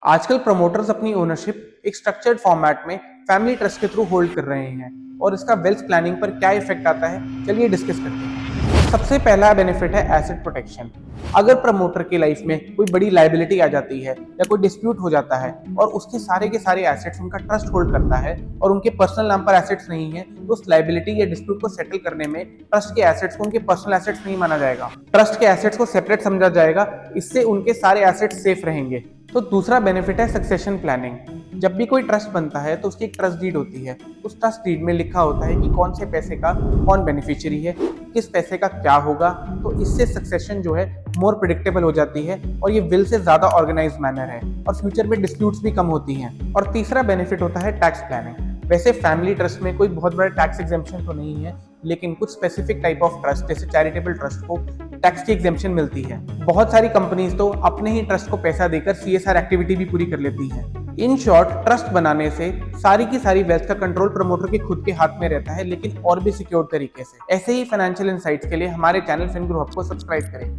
आजकल प्रमोटर्स अपनी ओनरशिप एक स्ट्रक्चर्ड फॉर्मेट में फैमिली ट्रस्ट के थ्रू होल्ड कर रहे हैं और इसका वेल्थ प्लानिंग पर क्या इफेक्ट आता है, चलिए डिस्कस करते हैं। सबसे पहला बेनिफिट है एसेट प्रोटेक्शन। अगर प्रमोटर की लाइफ में कोई बड़ी लाइबिलिटी आ जाती है या कोई डिस्प्यूट हो जाता है और उसके सारे के सारे एसेट्स उनका ट्रस्ट होल्ड करता है और उनके पर्सनल नाम पर एसेट्स नहीं है, तो उस लाइबिलिटी या डिस्प्यूट को सेटल करने में ट्रस्ट के एसेट्स को उनके पर्सनल एसेट्स नहीं माना जाएगा। ट्रस्ट के एसेट्स को सेपरेट समझा जाएगा, इससे उनके सारे एसेट्स सेफ रहेंगे। तो दूसरा बेनिफिट है सक्सेशन प्लानिंग। जब भी कोई ट्रस्ट बनता है तो उसकी एक ट्रस्ट डीड होती है। उस ट्रस्ट डीड में लिखा होता है कि कौन से पैसे का कौन बेनिफिशियरी है, किस पैसे का क्या होगा। तो इससे सक्सेशन जो है मोर प्रिडिक्टेबल हो जाती है और ये विल से ज्यादा ऑर्गेनाइज मैनर है और फ्यूचर में डिस्प्यूट्स भी कम होती हैं। और तीसरा बेनिफिट होता है टैक्स प्लानिंग। वैसे फैमिली ट्रस्ट में कोई बहुत बड़ा टैक्स एग्जेम्पशन तो नहीं है, लेकिन कुछ स्पेसिफिक टाइप ऑफ ट्रस्ट जैसे चैरिटेबल ट्रस्ट को टैक्स की एग्जेम्पशन मिलती है। बहुत सारी कंपनीज तो अपने ही ट्रस्ट को पैसा देकर सीएसआर एक्टिविटी भी पूरी कर लेती हैं। इन शॉर्ट, ट्रस्ट बनाने से सारी की सारी वेल्थ का कंट्रोल प्रमोटर के खुद के हाथ में रहता है, लेकिन और भी सिक्योर तरीके से। ऐसे ही फाइनेंशियल इनसाइट्स के लिए हमारे चैनल फिनग्रो हब को सब्सक्राइब करें।